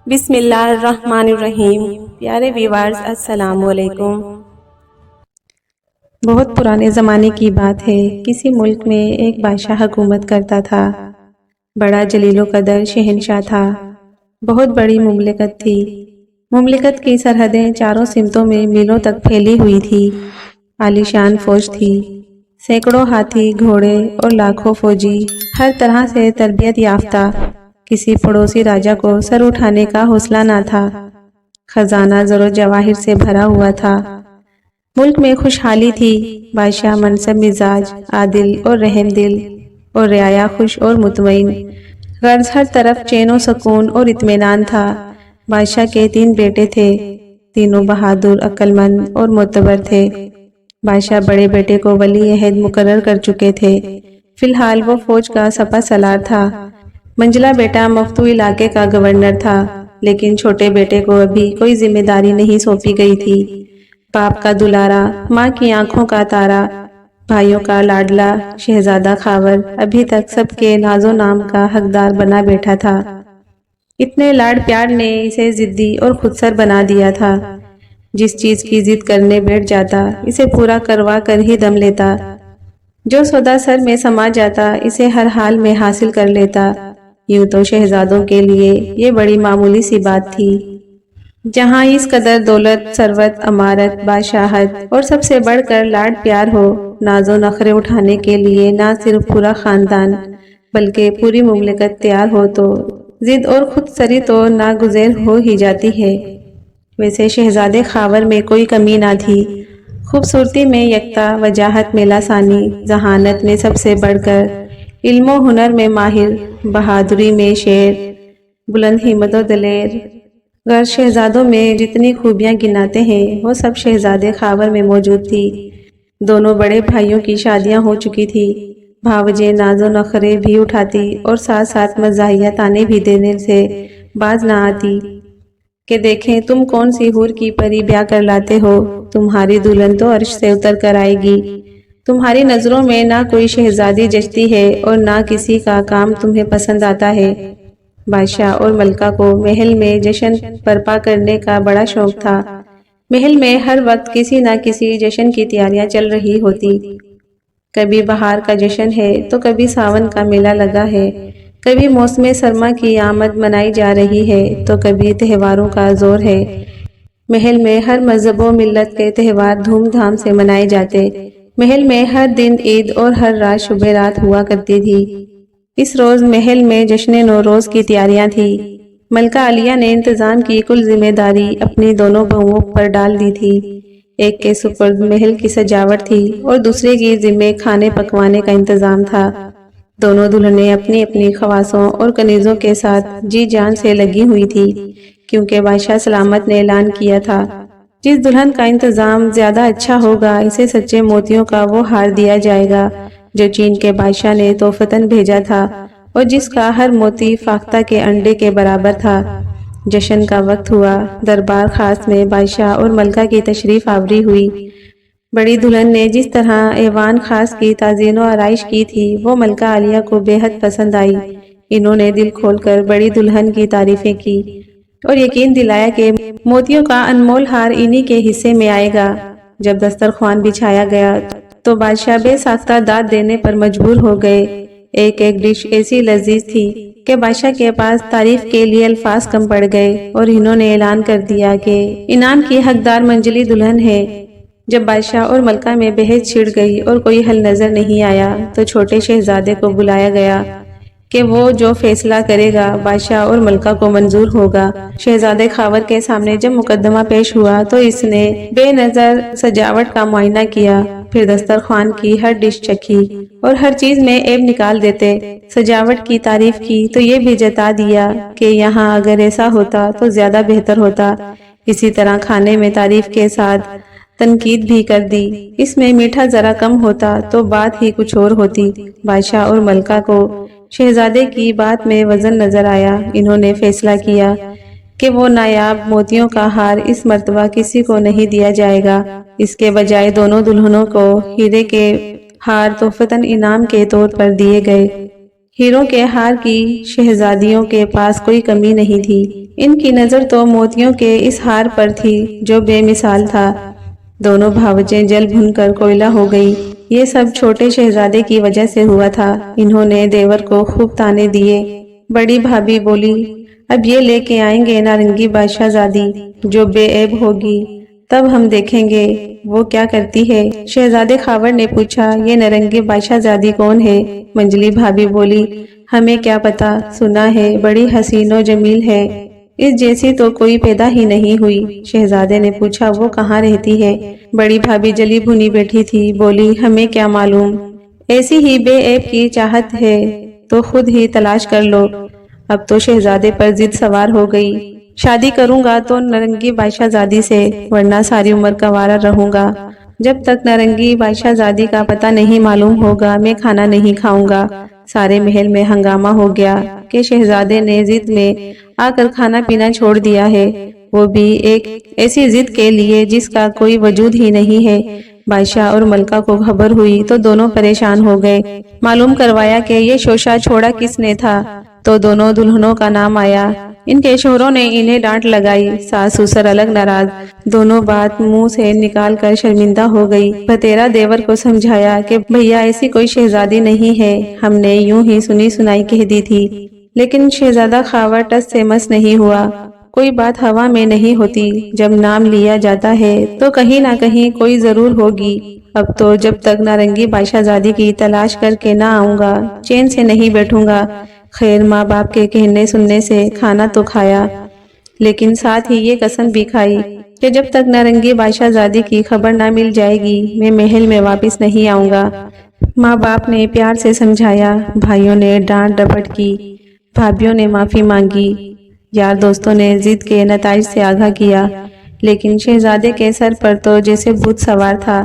بسم اللہ الرحمن الرحیم۔ پیارے ویورز السلام علیکم۔ بہت پرانے زمانے کی بات ہے، کسی ملک میں ایک بادشاہ حکومت کرتا تھا۔ بڑا جلیل و قدر شہنشاہ تھا۔ بہت بڑی مملکت تھی۔ مملکت کی سرحدیں چاروں سمتوں میں میلوں تک پھیلی ہوئی تھی۔ عالیشان فوج تھی، سینکڑوں ہاتھی گھوڑے اور لاکھوں فوجی، ہر طرح سے تربیت یافتہ۔ کسی پڑوسی راجا کو سر اٹھانے کا حوصلہ نہ تھا۔ خزانہ زر و جواہر سے بھرا ہوا تھا۔ ملک میں خوشحالی تھی۔ بادشاہ منصب مزاج، عادل اور رحم دل، اور رعایا خوش اور مطمئن۔ غرض ہر طرف چین و سکون اور اطمینان تھا۔ بادشاہ کے 3 بیٹے تھے، تینوں بہادر، عقل مند اور معتبر تھے۔ بادشاہ بڑے بیٹے کو ولی عہد مقرر کر چکے تھے۔ فی الحال وہ فوج کا سپہ سالار تھا۔ منجلا بیٹا مفتو علاقے کا گورنر تھا، لیکن چھوٹے بیٹے کو ابھی کوئی ذمہ داری نہیں سونپی گئی تھی۔ باپ کا دلارا، ماں کی آنکھوں کا تارا، بھائیوں کا لاڈلا شہزادہ خاور ابھی تک سب کے ناز و نام کا حقدار بنا بیٹھا تھا۔ اتنے لاڈ پیار نے اسے ضدی اور خودسر بنا دیا تھا۔ جس چیز کی ضد کرنے بیٹھ جاتا، اسے پورا کروا کر ہی دم لیتا۔ جو سودا سر میں سما جاتا، اسے ہر حال میں حاصل کر لیتا۔ یوں تو شہزادوں کے لیے یہ بڑی معمولی سی بات تھی۔ جہاں اس قدر دولت، ثروت، امارت، بادشاہت اور سب سے بڑھ کر لاڈ پیار ہو، ناز و نخرے اٹھانے کے لیے نہ صرف پورا خاندان بلکہ پوری مملکت تیار ہو تو ضد اور خود سری تو ناگزیر ہو ہی جاتی ہے۔ ویسے شہزادے خاور میں کوئی کمی نہ تھی۔ خوبصورتی میں یکتا، وجاہت میں لاسانی، ذہانت میں سب سے بڑھ کر، علم و ہنر میں ماہر، بہادری میں شیر، بلند ہمت و دلیر۔ غیر شہزادوں میں جتنی خوبیاں گناتے ہیں وہ سب شہزادے خاور میں موجود تھی۔ دونوں بڑے بھائیوں کی شادیاں ہو چکی تھی۔ بھاوجیں ناز و نخرے بھی اٹھاتی اور ساتھ ساتھ مزاحیہ طعنے بھی دینے سے باز نہ آتی کہ دیکھیں تم کون سی حور کی پری بیاہ کر لاتے ہو، تمہاری دلہن تو عرش سے اتر کر آئے گی۔ تمہاری نظروں میں نہ کوئی شہزادی جچتی ہے اور نہ کسی کا کام تمہیں پسند آتا ہے۔ بادشاہ اور ملکہ کو محل میں جشن برپا کرنے کا بڑا شوق تھا۔ محل میں ہر وقت کسی نہ کسی جشن کی تیاریاں چل رہی ہوتی۔ کبھی بہار کا جشن ہے تو کبھی ساون کا میلہ لگا ہے، کبھی موسم سرما کی آمد منائی جا رہی ہے تو کبھی تہواروں کا زور ہے۔ محل میں ہر مذہب و ملت کے تہوار دھوم دھام سے منائے جاتے۔ محل میں ہر دن عید اور ہر رات شب رات ہوا کرتی تھی۔ اس روز محل میں جشن نوروز کی تیاریاں تھی۔ ملکہ عالیہ نے انتظام کی کل ذمہ داری اپنی دونوں بہوؤں پر ڈال دی تھی۔ ایک کے سپرد محل کی سجاوٹ تھی اور دوسرے کی ذمہ کھانے پکوانے کا انتظام تھا۔ دونوں دلہنیں اپنی اپنی خواصوں اور کنیزوں کے ساتھ جی جان سے لگی ہوئی تھی، کیونکہ بادشاہ سلامت نے اعلان کیا تھا جس دلہن کا انتظام زیادہ اچھا ہوگا اسے سچے موتیوں کا وہ ہار دیا جائے گا جو چین کے بادشاہ نے تحفتاً بھیجا تھا اور جس کا ہر موتی فاختہ کے انڈے کے برابر تھا۔ جشن کا وقت ہوا۔ دربار خاص میں بادشاہ اور ملکہ کی تشریف آوری ہوئی۔ بڑی دلہن نے جس طرح ایوان خاص کی تزئین و آرائش کی تھی وہ ملکہ عالیہ کو بے حد پسند آئی۔ انہوں نے دل کھول کر بڑی دلہن کی تعریفیں کی اور یقین دلایا کہ موتیوں کا انمول ہار انہی کے حصے میں آئے گا۔ جب دسترخوان بچھایا گیا تو بادشاہ بے ساختہ داد دینے پر مجبور ہو گئے۔ ایک ایک ڈش ایسی لذیذ تھی کہ بادشاہ کے پاس تعریف کے لیے الفاظ کم پڑ گئے اور انہوں نے اعلان کر دیا کہ انعام کی حقدار منجلی دلہن ہے۔ جب بادشاہ اور ملکہ میں بحث چھڑ گئی اور کوئی حل نظر نہیں آیا تو چھوٹے شہزادے کو بلایا گیا کہ وہ جو فیصلہ کرے گا بادشاہ اور ملکہ کو منظور ہوگا۔ شہزادے خاور کے سامنے جب مقدمہ پیش ہوا تو اس نے بے نظر سجاوٹ کا معائنہ کیا، پھر دسترخوان کی ہر ڈش چکھی اور ہر چیز میں عیب نکال دیتے سجاوٹ کی تعریف کی تو یہ بھی جتا دیا کہ یہاں اگر ایسا ہوتا تو زیادہ بہتر ہوتا۔ اسی طرح کھانے میں تعریف کے ساتھ تنقید بھی کر دی، اس میں میٹھا ذرا کم ہوتا تو بات ہی کچھ اور ہوتی۔ بادشاہ اور ملکہ کو شہزادے کی بات میں وزن نظر آیا۔ انہوں نے فیصلہ کیا کہ وہ نایاب موتیوں کا ہار اس مرتبہ کسی کو نہیں دیا جائے گا، اس کے بجائے دونوں دلہنوں کو ہیرے کے ہار تحفتاً انعام کے طور پر دیے گئے۔ ہیروں کے ہار کی شہزادیوں کے پاس کوئی کمی نہیں تھی۔ ان کی نظر تو موتیوں کے اس ہار پر تھی جو بے مثال تھا۔ دونوں بھاوجیں جل بھن کر کوئلہ ہو گئی۔ یہ سب چھوٹے شہزادے کی وجہ سے ہوا تھا۔ انہوں نے دیور کو خوب تانے دیے۔ بڑی بھابھی بولی، اب یہ لے کے آئیں گے نارنگی بادشاہ زادی جو بے عیب ہوگی، تب ہم دیکھیں گے وہ کیا کرتی ہے۔ شہزادے خاور نے پوچھا، یہ نارنگی بادشاہ زادی کون ہے؟ منجلی بھابھی بولی، ہمیں کیا پتا، سنا ہے بڑی حسین و جمیل ہے، اس جیسی تو کوئی پیدا ہی نہیں ہوئی۔ شہزادے نے پوچھا، وہ کہاں رہتی ہے؟ بڑی بھابھی جلی بھنی بیٹھی تھی، بولی، ہمیں کیا معلوم، ایسی ہی بے عیب کی چاہت ہے تو خود ہی تلاش کر لو۔ اب تو شہزادے پر ضد سوار ہو گئی، شادی کروں گا تو نارنگی بادشاہ زادی سے، ورنہ ساری عمر کنوارا رہوں گا۔ جب تک نارنگی بادشاہ زادی کا پتہ نہیں معلوم ہوگا میں کھانا نہیں کھاؤں گا۔ سارے محل میں ہنگامہ ہو گیا کہ شہزادے نے ضد میں آ کر کھانا پینا چھوڑ دیا ہے، وہ بھی ایک ایسی ضد کے لیے جس کا کوئی وجود ہی نہیں ہے۔ بادشاہ اور ملکہ کو خبر ہوئی تو دونوں پریشان ہو گئے۔ معلوم کروایا کہ یہ شوشہ چھوڑا کس نے تھا، تو دونوں دلہنوں کا نام آیا۔ ان کے شوہروں نے انہیں ڈانٹ لگائی، ساس سسر الگ ناراض، دونوں بات منہ سے نکال کر شرمندہ ہو گئی۔ بھتیرا دیور کو سمجھایا کہ بھیا ایسی کوئی شہزادی نہیں ہے، ہم نے یوں ہی سنی سنائی کہہ دی تھی، لیکن شہزادہ خاور ٹس سے مس نہیں ہوا۔ کوئی بات ہوا میں نہیں ہوتی، جب نام لیا جاتا ہے تو کہیں نہ کہیں کوئی ضرور ہوگی۔ اب تو جب تک نارنگی بادشاہ زادی کی تلاش کر کے نہ آؤں گا چین سے نہیں بیٹھوں گا۔ خیر ماں باپ کے کہنے سننے سے کھانا تو کھایا، لیکن ساتھ ہی یہ قسم بھی کھائی کہ جب تک نارنگی بادشاہ زادی کی خبر نہ مل جائے گی میں محل میں واپس نہیں آؤں گا۔ ماں باپ نے پیار سے سمجھایا، بھائیوں نے ڈانٹ ڈپٹ کی، بھابھیوں نے معافی مانگی، یار دوستوں نے ضد کے نتائج سے آگاہ کیا، لیکن شہزادے کے سر پر تو جیسے بھوت سوار تھا۔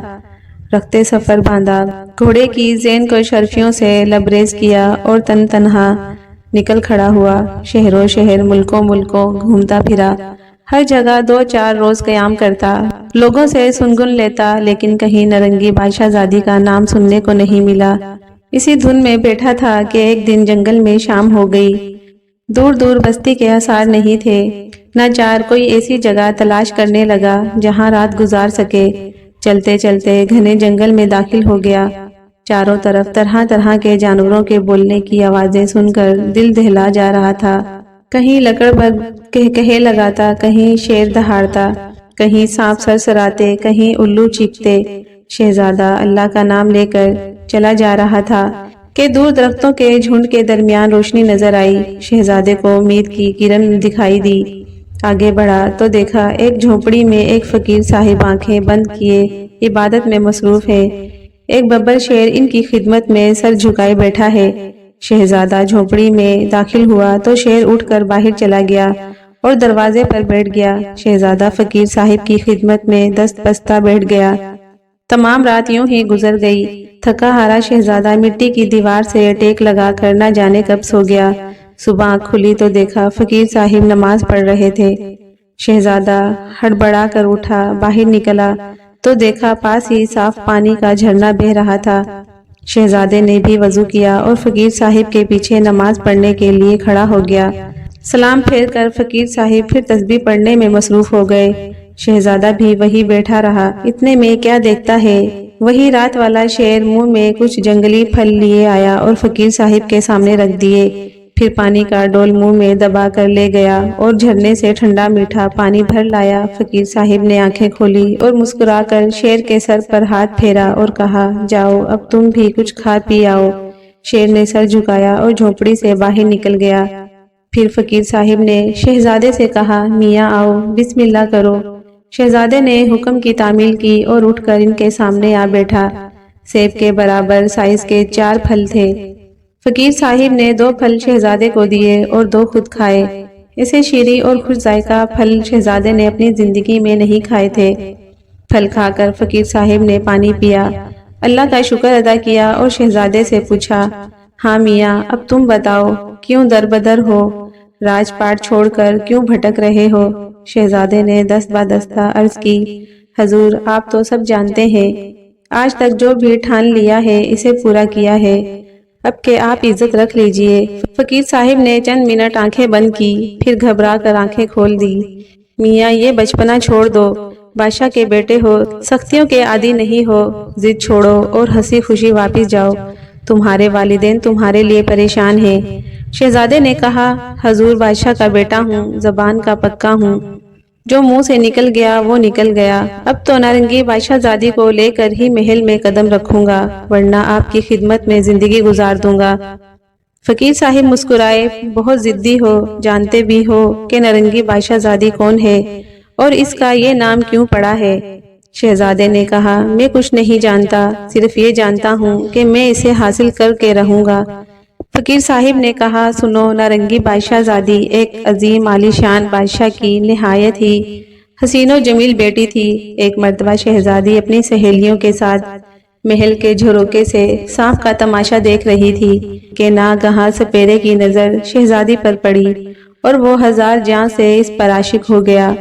رختے سفر باندھا، گھوڑے کی زین کو شرفیوں سے لبریز کیا اور تن تنہا نکل کھڑا ہوا۔ شہروں شہر ملکوں ملکوں گھومتا پھرا، ہر جگہ 2-4 روز قیام کرتا، لوگوں سے سنگن لیتا، لیکن کہیں نارنگی بادشاہ زادی کا نام سننے کو نہیں ملا۔ اسی دھن میں بیٹھا تھا کہ ایک دن جنگل میں شام ہو گئی۔ دور دور بستی کے آثار نہیں تھے، ناچار کوئی ایسی جگہ تلاش کرنے لگا جہاں رات گزار سکے۔ چلتے چلتے گھنے جنگل میں داخل ہو گیا۔ چاروں طرف طرح طرح کے جانوروں کے بولنے کی آوازیں سن کر دل دہلا جا رہا تھا۔ کہیں لکڑ بگ کہے لگاتا، کہیں شیر دہاڑتا، کہیں سانپ سرسراتے، کہیں الو چیختے۔ شہزادہ اللہ کا نام لے کر چلا جا رہا تھا کہ دور درختوں کے جھنڈ کے درمیان روشنی نظر آئی۔ شہزادے کو امید کی کرن دکھائی دی۔ آگے بڑھا تو دیکھا ایک جھونپڑی میں ایک فقیر صاحب آنکھیں بند کیے عبادت میں مصروف ہے۔ ایک ببر شیر ان کی خدمت میں سر جھکائے بیٹھا ہے۔ شہزادہ جھونپڑی میں داخل ہوا تو شیر اٹھ کر باہر چلا گیا اور دروازے پر بیٹھ گیا۔ شہزادہ فقیر صاحب کی خدمت میں دست بستہ بیٹھ گیا۔ تمام رات یوں ہی گزر گئی۔ تھکا ہارا شہزادہ مٹی کی دیوار سے ٹیک لگا کر نہ جانے کب سو گیا۔ صبح آنکھ کھلی تو دیکھا فقیر صاحب نماز پڑھ رہے تھے۔ شہزادہ ہڑبڑا کر اٹھا، باہر نکلا تو دیکھا پاس ہی صاف پانی کا جھرنا بہہ رہا تھا۔ شہزادے نے بھی وضو کیا اور فقیر صاحب کے پیچھے نماز پڑھنے کے لیے کھڑا ہو گیا۔ سلام پھیر کر فقیر صاحب پھر تسبیح پڑھنے میں مصروف ہو گئے۔ شہزادہ بھی وہی بیٹھا رہا۔ اتنے میں کیا دیکھتا ہے، وہی رات والا شیر منہ میں کچھ جنگلی پھل لیے آیا اور فقیر صاحب کے سامنے رکھ دیے۔ پھر پانی کا ڈول منہ میں دبا کر لے گیا اور جھرنے سے ٹھنڈا میٹھا پانی بھر لایا۔ فقیر صاحب نے آنکھیں کھولی اور مسکرا کر شیر کے سر پر ہاتھ پھیرا اور کہا، جاؤ اب تم بھی کچھ کھا پی آؤ۔ شیر نے سر جھکایا اور جھونپڑی سے باہر نکل گیا۔ پھر فقیر صاحب نے شہزادے سے کہا، میاں آؤ، بسم اللہ کرو۔ شہزادے نے حکم کی تعمیل کی اور اٹھ کر ان کے سامنے آ بیٹھا۔ سیب کے برابر سائز کے 4 پھل تھے۔ فقیر صاحب نے 2 پھل شہزادے کو دیے اور 2 خود کھائے۔ اسے شیریں اور خوش ذائقہ پھل شہزادے نے اپنی زندگی میں نہیں کھائے تھے۔ پھل کھا کر فقیر صاحب نے پانی پیا، اللہ کا شکر ادا کیا اور شہزادے سے پوچھا، ہاں میاں اب تم بتاؤ کیوں در بدر ہو، راج پاٹ چھوڑ کر کیوں بھٹک رہے ہو؟ شہزادے نے دست بادستہ عرض کی، حضور آپ تو سب جانتے ہیں، آج تک جو بھی ٹھان لیا ہے اسے پورا کیا ہے۔ اب کہ آپ عزت رکھ لیجئے۔ فقیر صاحب نے چند منٹ آنکھیں بند کی، پھر گھبرا کر آنکھیں کھول دی۔ میاں یہ بچپنا چھوڑ دو، بادشاہ کے بیٹے ہو، سختیوں کے عادی نہیں ہو، ضد چھوڑو اور ہنسی خوشی واپس جاؤ، تمہارے والدین تمہارے لیے پریشان ہیں۔ شہزادے نے کہا، حضور بادشاہ کا بیٹا ہوں، زبان کا پکا ہوں، جو منہ سے نکل گیا وہ نکل گیا، اب تو نارنگی بادشاہ زادی کو لے کر ہی محل میں قدم رکھوں گا، ورنہ آپ کی خدمت میں زندگی گزار دوں گا۔ فقیر صاحب مسکرائے، بہت ضدی ہو، جانتے بھی ہو کہ نارنگی بادشاہ زادی کون ہے اور اس کا یہ نام کیوں پڑا ہے؟ شہزادے نے کہا، میں کچھ نہیں جانتا، صرف یہ جانتا ہوں کہ میں اسے حاصل کر کے رہوں گا۔ فقیر صاحب نے کہا، سنو، نارنگی بادشاہ زادی ایک عظیم عالی شان بادشاہ کی نہایت ہی حسین و جمیل بیٹی تھی۔ ایک مرتبہ شہزادی اپنی سہیلیوں کے ساتھ محل کے جھروکے سے سانپ کا تماشا دیکھ رہی تھی کہ ناگہاں سپیرے کی نظر شہزادی پر پڑی اور وہ ہزار جاں سے اس پر عاشق ہو گیا۔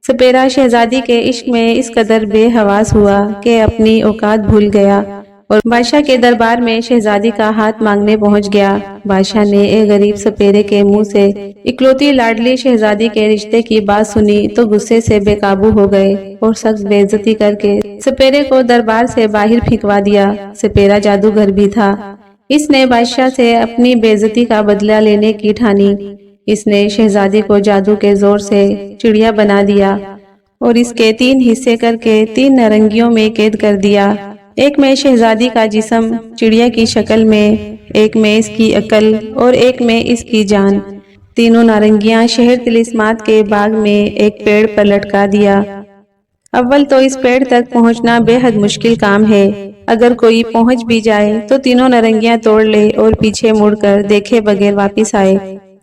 سپیرا شہزادی کے عشق میں اس قدر بے حواس ہوا کہ اپنی اوقات بھول گیا اور بادشاہ کے دربار میں شہزادی کا ہاتھ مانگنے پہنچ گیا۔ بادشاہ نے ایک غریب سپیرے کے منہ سے اکلوتی لاڈلی شہزادی کے رشتے کی بات سنی تو غصے سے بے قابو ہو گئے اور سخت بے عزتی کر کے سپیرے کو دربار سے باہر پھینکوا دیا۔ سپیرا جادوگر بھی تھا، اس نے بادشاہ سے اپنی بے عزتی کا بدلہ لینے کی ٹھانی۔ اس نے شہزادی کو جادو کے زور سے چڑیا بنا دیا اور اس کے 3 حصے کر کے 3 نارنگیوں میں قید کر دیا، ایک میں شہزادی کا جسم چڑیا کی شکل میں، ایک میں اس کی عقل اور ایک میں اس کی جان۔ تینوں نارنگیاں شہر طلسمات کے باغ میں ایک پیڑ پر لٹکا دیا۔ اول تو اس پیڑ تک پہنچنا بے حد مشکل کام ہے، اگر کوئی پہنچ بھی جائے تو تینوں نارنگیاں توڑ لے اور پیچھے مڑ کر دیکھے بغیر واپس آئے۔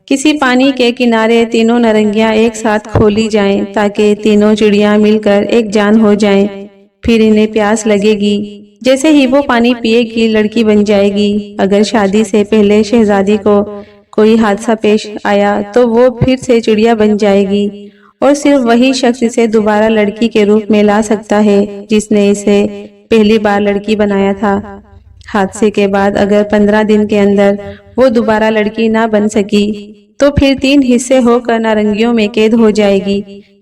کسی پانی کے کنارے تینوں نارنگیاں ایک ساتھ کھولی جائیں تاکہ تینوں چڑیاں مل کر ایک جان ہو جائیں، پھر انہیں پیاس لگے گی، جیسے ہی وہ پانی پیے گی لڑکی بن جائے گی۔ اگر شادی سے پہلے شہزادی کو کوئی حادثہ پیش آیا تو وہ پھر سے چڑیا بن جائے گی اور صرف وہی شخص اسے دوبارہ لڑکی کے روپ میں لا سکتا ہے جس نے اسے پہلی بار لڑکی بنایا تھا۔ حادثے کے بعد اگر 15 دن کے اندر وہ دوبارہ لڑکی نہ بن سکی تو پھر 3 حصے ہو کر نارنگیوں میں قید ہو جائے گی۔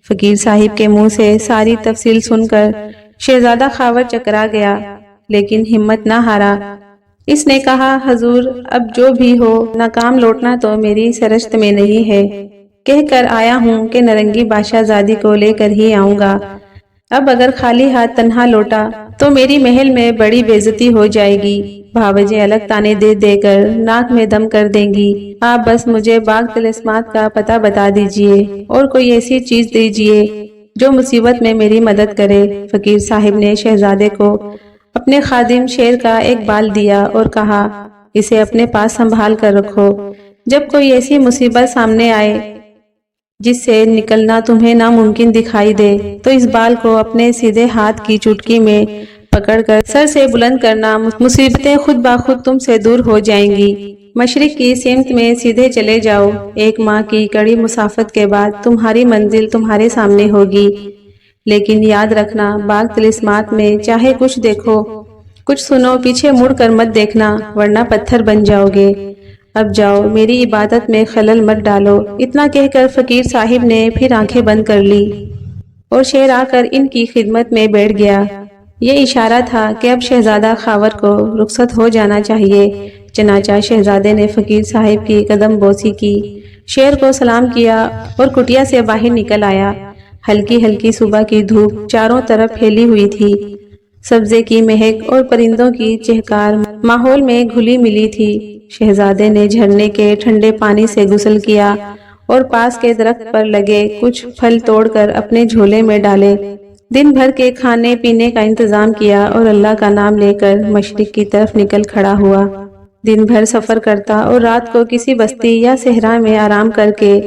فقیر صاحب کے منہ سے ساری تفصیل سن کر شہزادہ خاور چکرا گیا، لیکن ہمت نہ ہارا۔ اس نے کہا، حضور اب جو بھی ہو، ناکام لوٹنا تو میری سرشت میں نہیں ہے، کہہ کر آیا ہوں کہ نارنگی بادشاہ زادی کو لے کر ہی آؤں گا، اب اگر خالی ہاتھ تنہا لوٹا تو میری محل میں بڑی بے عزتی ہو جائے گی، بھاوجیں الگ تانے دے دے کر ناک میں دم کر دیں گی، آپ بس مجھے باغ طلسمات کا پتہ بتا دیجئے اور کوئی ایسی چیز دیجئے جو مصیبت میں میری مدد کرے۔ فقیر صاحب نے شہزادے کو اپنے خادم شیر کا ایک بال دیا اور کہا، اسے اپنے پاس سنبھال کر رکھو، جب کوئی ایسی مصیبت سامنے آئے جس سے نکلنا تمہیں ناممکن دکھائی دے تو اس بال کو اپنے سیدھے ہاتھ کی چٹکی میں پکڑ کر سر سے بلند کرنا، مصیبتیں خود بخود تم سے دور ہو جائیں گی۔ مشرق کی سمت میں سیدھے چلے جاؤ، 1 ماہ کی کڑی مسافت کے بعد تمہاری منزل تمہارے سامنے ہوگی، لیکن یاد رکھنا باغ طلسمات میں چاہے کچھ دیکھو کچھ سنو، پیچھے مڑ کر مت دیکھنا ورنہ پتھر بن جاؤ گے، اب جاؤ، میری عبادت میں خلل مت ڈالو۔ اتنا کہہ کر فقیر صاحب نے پھر آنکھیں بند کر لی اور شیر آ کر ان کی خدمت میں بیٹھ گیا۔ یہ اشارہ تھا کہ اب شہزادہ خاور کو رخصت ہو جانا چاہیے۔ چنانچہ شہزادے نے فقیر صاحب کی قدم بوسی کی، شیر کو سلام کیا اور کٹیا سے باہر نکل آیا۔ ہلکی ہلکی صبح کی دھوپ چاروں طرف پھیلی ہوئی تھی، سبزے کی مہک اور پرندوں کی چہکار ماحول میں گھلی ملی تھی۔ شہزادے نے جھرنے کے ٹھنڈے پانی سے غسل کیا اور پاس کے درخت پر لگے کچھ پھل توڑ کر اپنے جھولے میں ڈالے، دن بھر کے کھانے پینے کا انتظام کیا اور اللہ کا نام لے کر مشرق کی طرف نکل کھڑا ہوا۔ دن بھر سفر کرتا اور رات کو کسی بستی یا صحرا میں آرام کر کے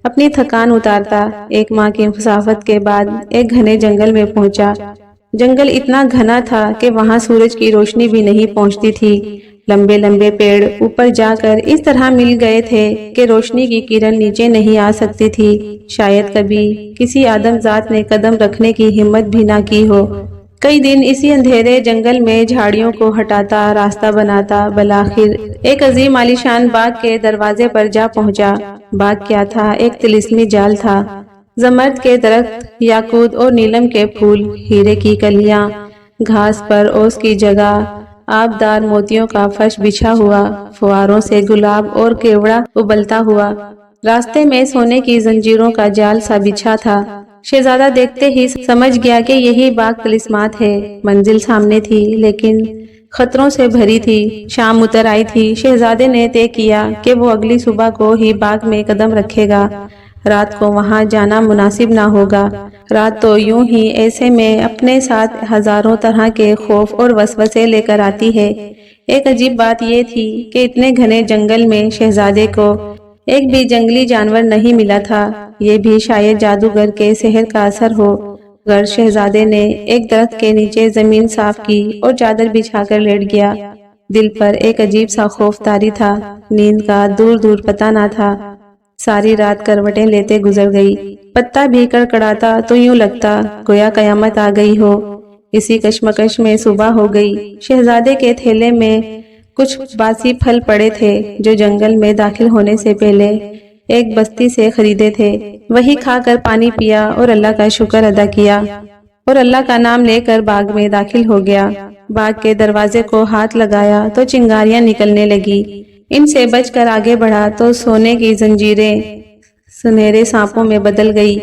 اپنی تھکان اتارتا۔ 1 ماہ کی مسافت کے بعد ایک گھنے جنگل میں پہنچا۔ جنگل اتنا گھنا تھا کہ وہاں سورج کی روشنی بھی نہیں پہنچتی تھی۔ لمبے لمبے پیڑ اوپر جا کر اس طرح مل گئے تھے کہ روشنی کی کرن نیچے نہیں آ سکتی تھی، شاید کبھی کسی آدم ذات نے قدم رکھنے کی ہمت بھی نہ کی ہو۔ کئی دن اسی اندھیرے جنگل میں جھاڑیوں کو ہٹاتا راستہ بناتا بالآخر ایک عظیم عالیشان باغ کے دروازے پر جا پہنچا۔ باغ کیا تھا؟ ایک طلسمی جال تھا۔ زمرد کے درخت، یاقوت اور نیلم کے پھول، ہیرے کی کلیاں، گھاس پر اوس کی جگہ، آبدار موتیوں کا فرش بچھا ہوا، فواروں سے گلاب اور کیوڑا ابلتا ہوا۔ راستے میں سونے کی زنجیروں کا جال سا بچھا تھا۔ شہزادہ دیکھتے ہی سمجھ گیا کہ یہی باغ طلسمات ہے۔ منزل سامنے تھی لیکن خطروں سے بھری تھی۔ شام اتر آئی تھی۔ شہزادے نے طے کیا کہ وہ اگلی صبح کو ہی باغ میں قدم رکھے گا۔ رات کو وہاں جانا مناسب نہ ہوگا۔ رات تو یوں ہی ایسے میں اپنے ساتھ ہزاروں طرح کے خوف اور وسوسے لے کر آتی ہے۔ ایک عجیب بات یہ تھی کہ اتنے گھنے جنگل میں شہزادے کو ایک بھی جنگلی جانور نہیں ملا تھا۔ یہ بھی شاید جادوگر کے سحر کا اثر ہو۔ گر شہزادے نے ایک درخت کے نیچے زمین صاف کی اور چادر بچھا کر لیٹ گیا۔ دل پر ایک عجیب سا خوف طاری تھا۔ نیند کا دور دور پتہ نہ تھا۔ ساری رات کروٹیں لیتے گزر گئی۔ پتا بھی کڑکڑاتا تو یوں لگتا گویا قیامت آ گئی ہو۔ اسی کشمکش میں صبح ہو گئی۔ شہزادے کے تھیلے میں کچھ باسی پھل پڑے تھے جو جنگل میں داخل ہونے سے پہلے ایک بستی سے خریدے تھے۔ وہی کھا کر پانی پیا اور اللہ کا شکر ادا کیا اور اللہ کا نام لے کر باغ میں داخل ہو گیا۔ باغ کے دروازے کو ہاتھ لگایا تو چنگاریاں نکلنے لگی۔ ان سے بچ کر آگے بڑھا تو سونے کی زنجیریں سنہرے سانپوں میں بدل گئی۔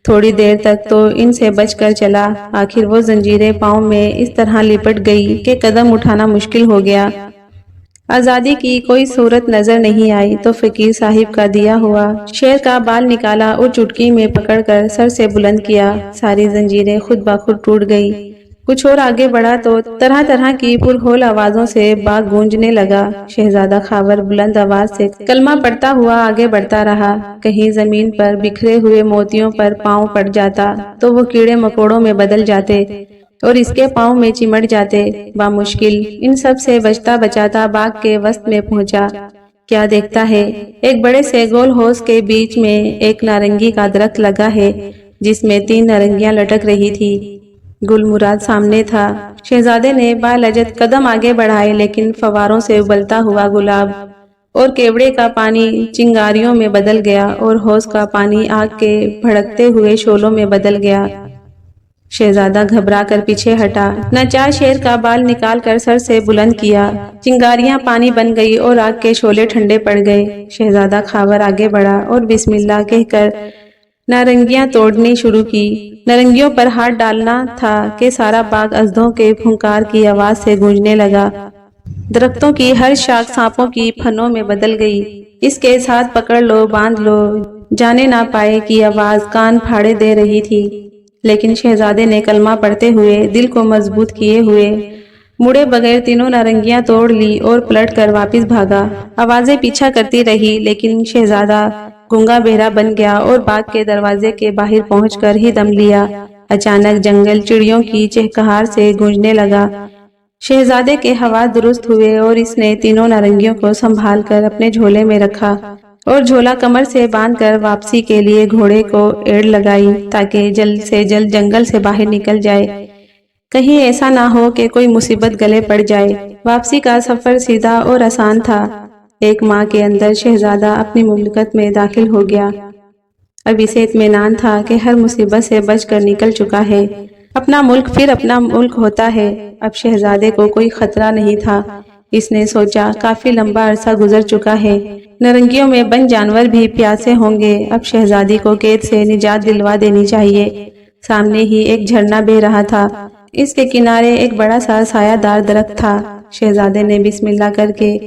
تھوڑی دیر تک تو ان سے بچ کر چلا، آخر وہ زنجیریں پاؤں میں اس طرح لپٹ گئی کہ قدم اٹھانا مشکل ہو گیا۔ آزادی کی کوئی صورت نظر نہیں آئی تو فقیر صاحب کا دیا ہوا شیر کا بال نکالا اور چٹکی میں پکڑ کر سر سے بلند کیا۔ ساری زنجیریں خود بخود ٹوٹ گئی۔ کچھ اور آگے بڑھا تو طرح طرح کی پرہول آوازوں سے باغ گونجنے لگا۔ شہزادہ خاور بلند آواز سے کلمہ پڑھتا ہوا آگے بڑھتا رہا۔ کہیں زمین پر بکھرے ہوئے موتیوں پر پاؤں پڑ جاتا تو وہ کیڑے مکوڑوں میں بدل جاتے اور اس کے پاؤں میں چمٹ جاتے۔ بامشکل ان سب سے بچتا بچاتا باغ کے وسط میں پہنچا۔ کیا دیکھتا ہے، ایک بڑے سے گول حوض کے بیچ میں ایک نارنگی کا درخت لگا ہے جس میں 3 نارنگیاں لٹک رہی تھی۔ گل مراد سامنے تھا۔ شہزادے نے بالجھجک قدم آگے بڑھائے لیکن فواروں سے ابلتا ہوا گلاب اور کیوڑے کا پانی چنگاریوں میں بدل گیا اور حوض کا پانی آگ کے بھڑکتے ہوئے شعلوں میں بدل گیا۔ شہزادہ گھبرا کر پیچھے ہٹا۔ ناچار شیر کا بال نکال کر سر سے بلند کیا۔ چنگاریاں پانی بن گئی اور آگ کے شعلے ٹھنڈے پڑ گئے۔ شہزادہ خاور آگے بڑھا اور بسم اللہ کہہ کر نارنگیاں توڑنی شروع کی۔ نارنگیوں پر ہاتھ ڈالنا تھا کہ سارا باغ اژدھوں کے پھنکار کی آواز سے گونجنے لگا۔ درختوں کی ہر شاخ سانپوں کی پھنوں میں بدل گئی۔ اس کے ساتھ پکڑ لو باندھ لو جانے نہ پائے کی آواز کان پھاڑے دے رہی تھی۔ لیکن شہزادے نے کلمہ پڑھتے ہوئے دل کو مضبوط کیے ہوئے مڑے بغیر تینوں نارنگیاں توڑ لی اور پلٹ کر واپس بھاگا۔ آوازیں پیچھا کرتی رہی لیکن شہزادہ گونگا بہرا بن گیا اور باغ کے دروازے کے باہر پہنچ کر ہی دم لیا۔ اچانک جنگل چڑیوں کی چہکہار سے گونجنے لگا۔ شہزادے کے حواس درست ہوئے اور اس نے تینوں نارنگیوں کو سنبھال کر اپنے جھولے میں رکھا اور جھولا کمر سے باندھ کر واپسی کے لیے گھوڑے کو ایڑ لگائی تاکہ جلد سے جلد جنگل سے باہر نکل جائے۔ کہیں ایسا نہ ہو کہ کوئی مصیبت گلے پڑ جائے۔ واپسی کا سفر سیدھا اور آسان تھا۔ 1 ماہ کے اندر شہزادہ اپنی مملکت میں داخل ہو گیا۔ اب اسے اطمینان تھا کہ ہر مصیبت سے بچ کر نکل چکا ہے۔ اپنا ملک پھر اپنا ملک ہوتا ہے۔ اب شہزادے کو کوئی خطرہ نہیں تھا۔ اس نے سوچا کافی لمبا عرصہ گزر چکا ہے۔ نارنگیوں میں بند جانور بھی پیاسے ہوں گے۔ اب شہزادی کو قید سے نجات دلوا دینی چاہیے۔ سامنے ہی ایک جھرنا بہہ رہا تھا۔ اس کے کنارے ایک بڑا سا سایہ دار درخت تھا۔ شہزادے نے بسم اللہ کر کے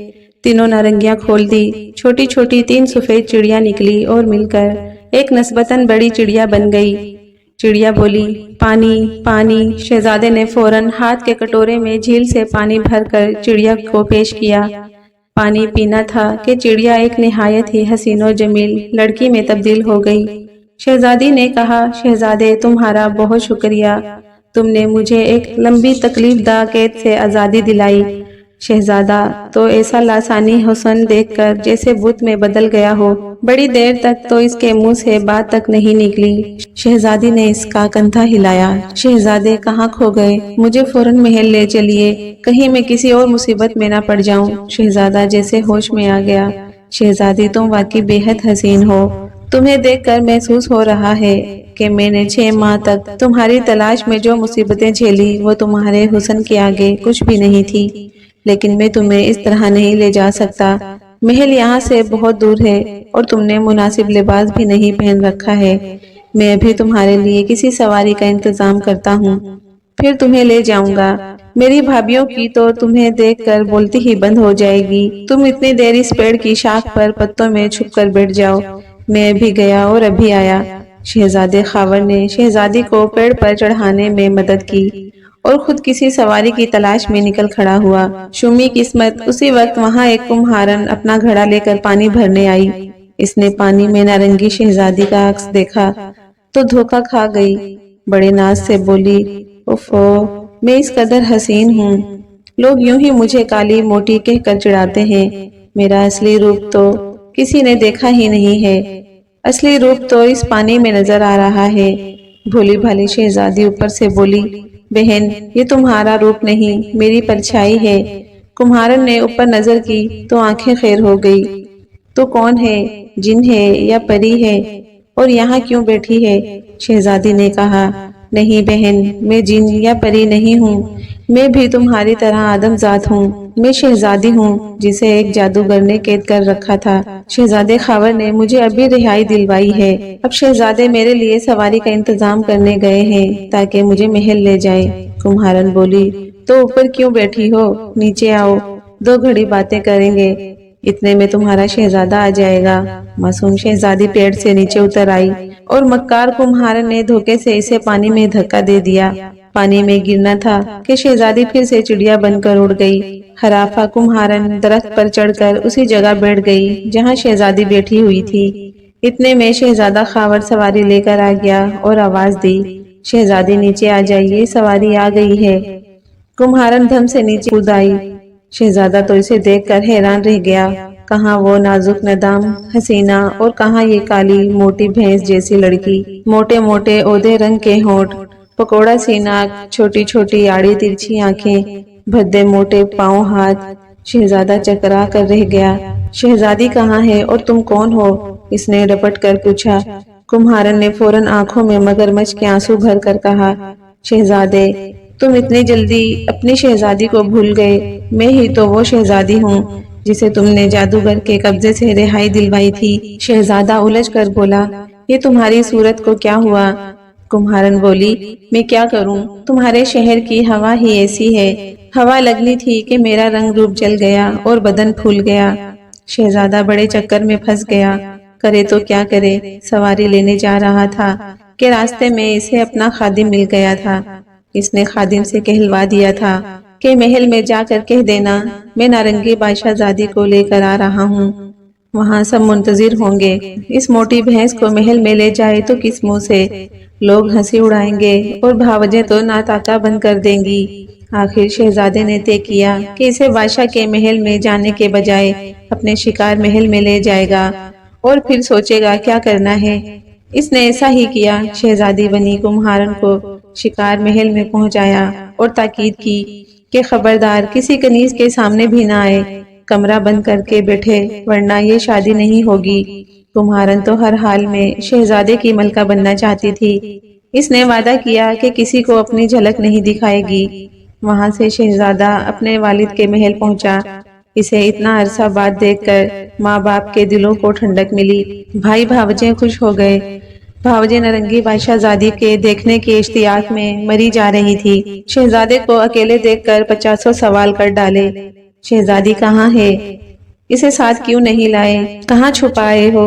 تینوں نارنگیاں کھول دی۔ چھوٹی چھوٹی 3 سفید چڑیاں نکلی اور مل کر ایک نسبتاً بڑی چڑیا بن گئی۔ چڑیا بولی پانی پانی۔ شہزادے نے فوراً ہاتھ کے کٹورے میں جھیل سے پانی بھر کر چڑیا کو پیش کیا۔ پانی پینا تھا کہ چڑیا ایک نہایت ہی حسین و جمیل لڑکی میں تبدیل ہو گئی۔ شہزادی نے کہا شہزادے تمہارا بہت شکریہ۔ تم نے مجھے ایک لمبی تکلیف دہ قید سے آزادی دلائی۔ شہزادہ تو ایسا لاسانی حسن دیکھ کر جیسے بت میں بدل گیا ہو، بڑی دیر تک تو اس کے منہ سے بات تک نہیں نکلی۔ شہزادی نے اس کا کندھا ہلایا۔ شہزادے کہاں کھو گئے؟ مجھے فوراً محل لے چلیے، کہیں میں کسی اور مصیبت میں نہ پڑ جاؤں۔ شہزادہ جیسے ہوش میں آ گیا۔ شہزادی تم واقعی بے حد حسین ہو، تمہیں دیکھ کر محسوس ہو رہا ہے کہ میں نے 6 ماہ تک تمہاری تلاش میں جو مصیبتیں جھیلی وہ تمہارے حسن کے آگے کچھ بھی نہیں تھی، لیکن میں تمہیں اس طرح نہیں لے جا سکتا۔ محل یہاں سے بہت دور ہے اور تم نے مناسب لباس بھی نہیں پہن رکھا ہے۔ میں ابھی تمہارے لیے کسی سواری کا انتظام کرتا ہوں، پھر تمہیں لے جاؤں گا۔ میری بھابھیوں کی تو تمہیں دیکھ کر بولتی ہی بند ہو جائے گی۔ تم اتنی دیر اس پیڑ کی شاخ پر پتوں میں چھپ کر بیٹھ جاؤ، میں ابھی گیا اور ابھی آیا۔ شہزادے خاور نے شہزادی کو پیڑ پر چڑھانے میں مدد کی اور خود کسی سواری کی تلاش میں نکل کھڑا ہوا۔ شومی قسمت اسی وقت وہاں ایک کمہارن اپنا گھڑا لے کر پانی بھرنے آئی۔ اس نے پانی میں نارنگی شہزادی کا عکس دیکھا تو دھوکا کھا گئی۔ بڑے ناز سے بولی، اوفو، میں اس قدر حسین ہوں، لوگ یوں ہی مجھے کالی موٹی کہہ کر چڑھاتے ہیں۔ میرا اصلی روپ تو کسی نے دیکھا ہی نہیں ہے، اصلی روپ تو اس پانی میں نظر آ رہا ہے۔ بھولی بھالی شہزادی اوپر سے بولی، بہن یہ تمہارا روپ نہیں، میری پرچھائی ہے۔ کمہارن نے اوپر نظر کی تو آنکھیں خیر ہو گئی۔ تو کون ہے؟ جن ہے یا پری ہے؟ اور یہاں کیوں بیٹھی ہے؟ شہزادی نے کہا، نہیں بہن، میں جن یا پری نہیں ہوں، میں بھی تمہاری طرح آدم ذات ہوں۔ میں شہزادی ہوں جسے ایک جادوگر نے قید کر رکھا تھا۔ شہزادے خاور نے مجھے ابھی رہائی دلوائی ہے۔ اب شہزادے میرے لیے سواری کا انتظام کرنے گئے ہیں تاکہ مجھے محل لے جائیں۔ کمہارن بولی، تو اوپر کیوں بیٹھی ہو؟ نیچے آؤ، 2 گھڑی باتیں کریں گے، اتنے میں تمہارا شہزادہ آ جائے گا۔ معصوم شہزادی پیڑ سے نیچے اتر آئی اور مکار کمہارن نے دھوکے سے اسے پانی میں دھکا دے دیا۔ پانی میں گرنا تھا کہ شہزادی پھر سے چڑیا بن کر اڑ گئی۔ ہرافا کمہارن درخت پر چڑھ کر اسی جگہ بیٹھ گئی جہاں شہزادی بیٹھی ہوئی تھی۔ اتنے میں شہزادہ خاور سواری لے کر آ گیا اور آواز دی، شہزادی نیچے آ جائیے، سواری آ گئی ہے۔ کمہارن دھم سے نیچے کود آئی۔ شہزادہ تو اسے دیکھ کر حیران رہ گیا، کہاں وہ نازک ندام حسینہ اور کہاں یہ کالی موٹی بھینس جیسی لڑکی، موٹے موٹے اودے رنگ کے ہونٹ، پکوڑا سی ناک، چھوٹی چھوٹی آڑی ترچھی آنکھیں، بھدے موٹے پاؤں ہاتھ۔ شہزادہ چکرا کر رہ گیا۔ شہزادی کہاں ہے اور تم کون ہو؟ اس نے رپٹ کر پوچھا۔ کمہارن نے فوراً آنکھوں میں مگرمچھ کے آنسو بھر کر کہا، شہزادے تم اتنی جلدی اپنی شہزادی کو بھول گئے، میں ہی تو وہ شہزادی ہوں جسے تم نے جادوگر کے قبضے سے رہائی دلوائی تھی۔ شہزادہ الجھ کر بولا، یہ تمہاری صورت کو کیا ہوا؟ کمہارن بولی، میں کیا کروں، تمہارے شہر کی ہوا ہی ایسی ہے۔ ہوا لگنی تھی کہ میرا رنگ روپ جل گیا اور بدن پھول گیا۔ شہزادہ بڑے چکر میں پھنس گیا، کرے تو کیا کرے۔ سواری لینے جا رہا تھا کہ راستے میں اسے اپنا خادم مل گیا تھا۔ اس نے خادم سے کہلوا دیا تھا کہ محل میں جا کر کہہ دینا میں نارنگی بادشاہ زادی کو لے کر آ رہا ہوں، وہاں سب منتظر ہوں گے۔ اس موٹی بھینس کو محل میں لے جائے تو کس منہ سے؟ لوگ ہنسی اڑائیں گے اور بھاوجیں تو ناطاقہ بند کر دیں گی۔ آخر شہزادے نے طے کیا کہ اسے بادشاہ کے محل میں جانے کے بجائے اپنے شکار محل میں لے جائے گا اور پھر سوچے گا کیا کرنا ہے۔ اس نے ایسا ہی کیا۔ شہزادی بنی کمہارن کو شکار محل میں پہنچایا اور تاکید کی کہ خبردار کسی کنیز کے سامنے بھی نہ آئے، کمرہ بند کر کے بیٹھے ورنہ یہ شادی نہیں ہوگی۔ کمہارن تو ہر حال میں شہزادے کی ملکہ بننا چاہتی تھی۔ اس نے وعدہ کیا کہ کسی کو اپنی جھلک نہیں دکھائے گی۔ وہاں سے شہزادہ اپنے والد کے محل پہنچا۔ اسے اتنا عرصہ بعد دیکھ کر ماں باپ کے دلوں کو ٹھنڈک ملی، بھائی بھاوجیں خوش ہو گئے۔ بھاوجیں نارنگی بادشاہ زادی کے دیکھنے کی اشتیاق میں مری جا رہی تھی۔ شہزادے کو اکیلے دیکھ کر 50 سوال کر ڈالے، شہزادی کہاں ہے؟ اسے ساتھ کیوں نہیں لائے؟ کہاں چھپائے ہو؟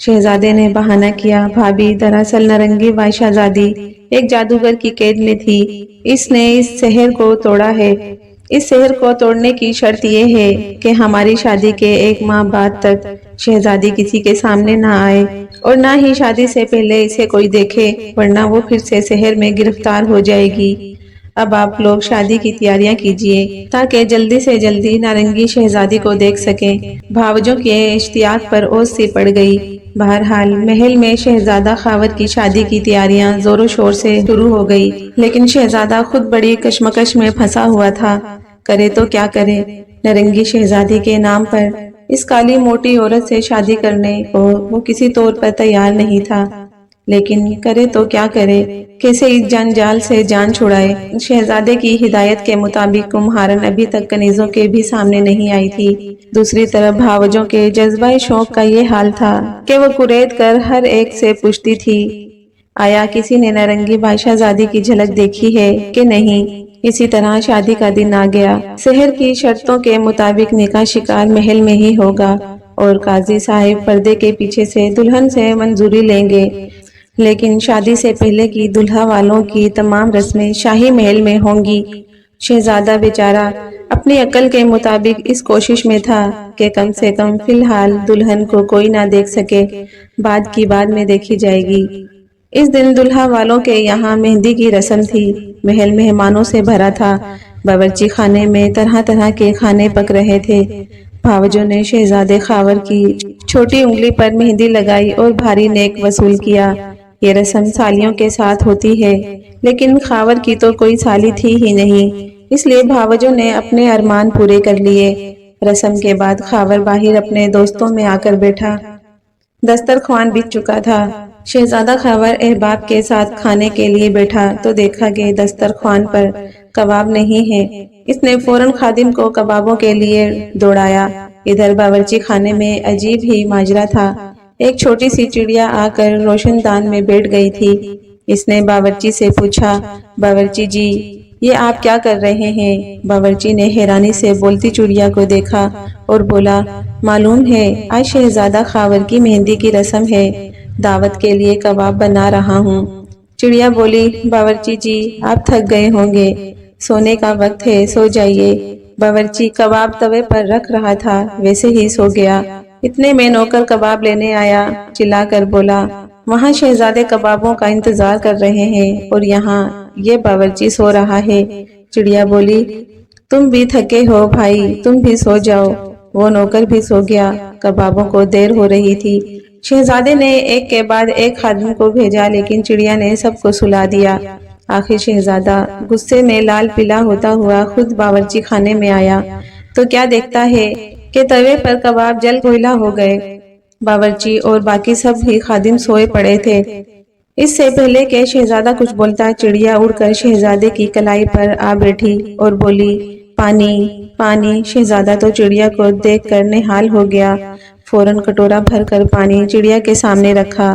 شہزادے نے بہانہ کیا، بھابھی دراصل نارنگی بادشاہ زادی ایک جادوگر کی قید میں تھی، اس نے اس سحر کو توڑا ہے۔ اس سحر کو توڑنے کی شرط یہ ہے کہ ہماری شادی کے 1 ماہ بعد تک شہزادی کسی کے سامنے نہ آئے اور نہ ہی شادی سے پہلے اسے کوئی دیکھے ورنہ وہ پھر سے سحر میں گرفتار ہو جائے گی۔ اب آپ لوگ شادی کی تیاریاں کیجیے تاکہ جلدی سے جلدی نارنگی شہزادی کو دیکھ سکیں۔ بھاوجوں کے اشتیاق پر اوس سی پڑ گئی۔ بہرحال محل میں شہزادہ خاور کی شادی کی تیاریاں زور و شور سے شروع ہو گئی، لیکن شہزادہ خود بڑی کشمکش میں پھنسا ہوا تھا۔ کرے تو کیا کرے؟ نارنگی شہزادی کے نام پر اس کالی موٹی عورت سے شادی کرنے کو وہ کسی طور پر تیار نہیں تھا، لیکن کرے تو کیا کرے؟ کیسے اس جنجال سے جان چھڑائے؟ شہزادے کی ہدایت کے مطابق کمہارن ابھی تک کنیزوں کے بھی سامنے نہیں آئی تھی۔ دوسری طرف بھاوجوں کے جذبہ شوق کا یہ حال تھا کہ وہ کرید کر ہر ایک سے پوچھتی تھی، آیا کسی نے نارنگی بادشاہ زادی کی جھلک دیکھی ہے کہ نہیں؟ اسی طرح شادی کا دن آ گیا۔ شہر کی شرطوں کے مطابق نکاح شکار محل میں ہی ہوگا اور قاضی صاحب پردے کے پیچھے سے دلہن سے منظوری لیں گے، لیکن شادی سے پہلے کی دلہا والوں کی تمام رسمیں شاہی محل میں ہوں گی۔ شہزادہ بیچارہ اپنی عقل کے مطابق اس کوشش میں تھا کہ کم سے کم فی الحال دلہن کو کوئی نہ دیکھ سکے، بعد کی بعد میں دیکھی جائے گی۔ اس دن دلہا والوں کے یہاں مہندی کی رسم تھی۔ محل مہمانوں سے بھرا تھا۔ باورچی خانے میں طرح طرح کے کھانے پک رہے تھے۔ بھاوجوں نے شہزادے خاور کی چھوٹی انگلی پر مہندی لگائی اور بھاری نیک وصول کیا۔ یہ رسم سالیوں کے ساتھ ہوتی ہے، لیکن خاور کی تو کوئی سالی تھی ہی نہیں، اس لیے بھاوجوں نے اپنے ارمان پورے کر لیے۔ رسم کے بعد خاور باہر اپنے دوستوں میں آ کر بیٹھا۔ دسترخوان بچھ چکا تھا۔ شہزادہ خاور احباب کے ساتھ کھانے کے لیے بیٹھا تو دیکھا کہ دسترخوان پر کباب نہیں ہے۔ اس نے فوراً خادم کو کبابوں کے لیے دوڑایا۔ ادھر باورچی خانے میں عجیب ہی ماجرا تھا۔ ایک چھوٹی سی چڑیا آ کر روشن دان میں بیٹھ گئی تھی۔ اس نے باورچی سے پوچھا، باورچی جی، یہ آپ کیا کر رہے ہیں؟ باورچی نے حیرانی سے بولتی چڑیا کو دیکھا اور بولا، معلوم ہے آج شہزادہ خاور کی مہندی کی رسم ہے، دعوت کے لیے کباب بنا رہا ہوں۔ چڑیا بولی، باورچی جی آپ تھک گئے ہوں گے، سونے کا وقت ہے، سو جائیے۔ باورچی کباب توے پر رکھ رہا تھا، ویسے ہی سو گیا۔ اتنے میں نوکر کباب لینے آیا، چلا کر بولا، وہاں شہزادے کبابوں کا انتظار کر رہے ہیں اور یہاں یہ باورچی سو رہا ہے۔ چڑیا بولی، تم بھی تھکے ہو بھائی، تم بھی سو جاؤ۔ وہ نوکر بھی سو گیا۔ کبابوں کو دیر ہو رہی تھی۔ شہزادے نے ایک کے بعد ایک خادم کو بھیجا، لیکن چڑیا نے سب کو سلا دیا۔ آخر شہزادہ غصے میں لال پیلا ہوتا ہوا خود باورچی خانے میں آیا تو کیا دیکھتا ہے کہ توے پر کباب جل کوئلہ ہو گئے۔ باورچی اور باقی سب ہی خادم سوئے پڑے تھے۔ اس سے پہلے کہ شہزادہ کچھ بولتا، چڑیا اڑ کر شہزادے کی کلائی پر آ بیٹھی اور بولی، پانی پانی۔ شہزادہ تو چڑیا کو دیکھ کر نہال ہو گیا۔ فوراً کٹورا بھر کر پانی چڑیا کے سامنے رکھا۔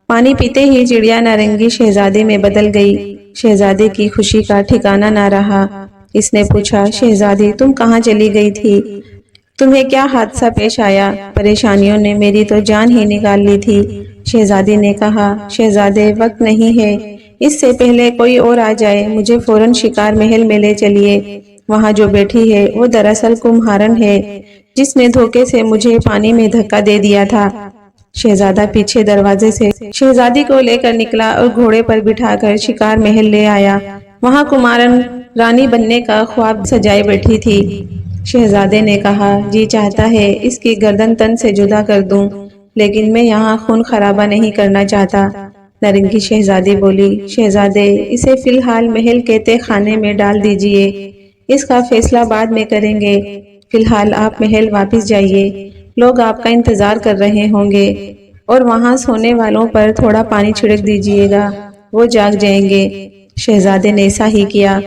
پانی پیتے ہی چڑیا نارنگی شہزادے میں بدل گئی۔ شہزادے کی خوشی کا ٹھکانہ نہ رہا۔ اس نے پوچھا، شہزادی تم کہاں چلی گئی تھی؟ تمہیں کیا حادثہ پیش آیا؟ پریشانیوں نے میری تو جان ہی نکال لی تھی۔ شہزادی نے کہا، شہزادے وقت نہیں ہے، اس سے پہلے کوئی اور آ جائے، مجھے فوراً شکار محل میں لے چلیے۔ وہاں جو بیٹھی ہے وہ دراصل کمہارن ہے، جس نے دھوکے سے مجھے پانی میں دھکا دے دیا تھا۔ شہزادہ پیچھے دروازے سے شہزادی کو لے کر نکلا اور گھوڑے پر بٹھا کر شکار محل لے آیا۔ وہاں کمارن رانی بننے کا خواب سجائے بیٹھی تھی۔ شہزادے نے کہا، جی چاہتا ہے اس کی گردن تن سے جدا کر دوں، لیکن میں یہاں خون خرابہ نہیں کرنا چاہتا۔ نارنگی شہزادی بولی، شہزادے اسے فی الحال محل کے تہہ خانے میں ڈال دیجئے، اس کا فیصلہ بعد میں کریں گے۔ فی الحال آپ محل واپس جائیے، لوگ آپ کا انتظار کر رہے ہوں گے، اور وہاں سونے والوں پر تھوڑا پانی چھڑک دیجئے گا، وہ جاگ جائیں گے۔ شہزادے نے ایسا ہی کیا۔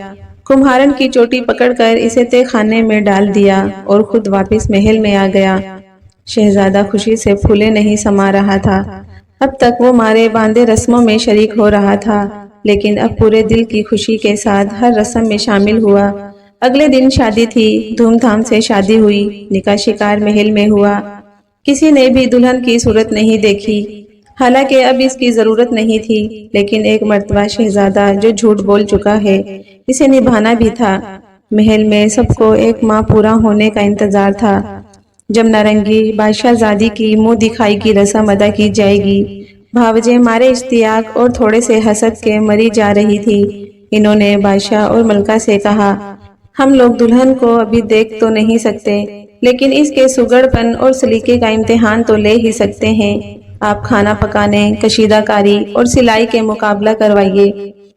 کمہارن کی چوٹی پکڑ کر اسے تہہ خانے میں ڈال دیا اور خود واپس محل میں آ گیا۔ شہزادہ خوشی سے پھولے نہیں سما رہا تھا۔ اب تک وہ مارے باندھے رسموں میں شریک ہو رہا تھا، لیکن اب پورے دل کی خوشی کے ساتھ ہر رسم میں شامل ہوا۔ اگلے دن شادی تھی، دھوم دھام سے شادی ہوئی، نکاح شکار محل میں ہوا۔ کسی نے بھی دلہن کی صورت نہیں دیکھی، حالانکہ اب اس کی ضرورت نہیں تھی، لیکن ایک مرتبہ شہزادہ جو جھوٹ بول چکا ہے، اسے نبھانا بھی تھا۔ محل میں سب کو ایک ماہ پورا ہونے کا انتظار تھا، جب نارنگی بادشاہ زادی کی منہ دکھائی کی رسم ادا کی جائے گی۔ بھاوجیں مارے اشتیاق اور تھوڑے سے حسد کے مری جا رہی تھی۔ انہوں نے بادشاہ اور ملکہ سے کہا، ہم لوگ دلہن کو ابھی دیکھ تو نہیں سکتے، لیکن اس کے سگڑ پن اور سلیقے کا امتحان تو لے ہی سکتے ہیں۔ آپ کھانا پکانے، کشیدہ کاری اور سلائی کے مقابلہ کروائیے۔